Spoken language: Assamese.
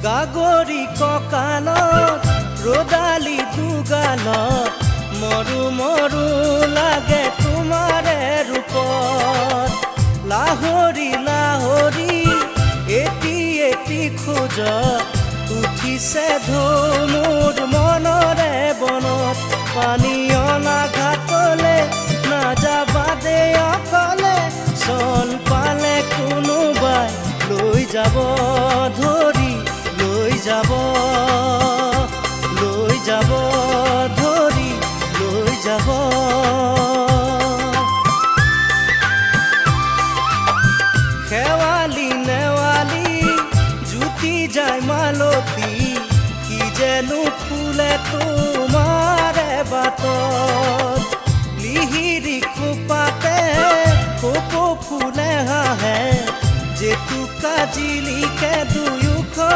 গাগৰি কঁকালত ৰদালি দুগালত মৰু মৰু লাগে তোমাৰে ৰূপত লাহৰি লাহৰি এটি এটি খোজত উঠিছে ঢৌ মোৰ মনৰে বনত পানী অনা ঘাটলে নাযাবা দে অকলে চল পালে কোনোবাই লৈ যাব ধৰি লৈ যাব ধৰি লৈ যাব শেৱালি নেৱালি জুতি যায় মালতী কি যেনো ফুলে তোমাৰে বাটত লিহিৰি খোপাতে কপৌ ফুলে হাঁহে জেতুকা জিলিকে দুয়োখন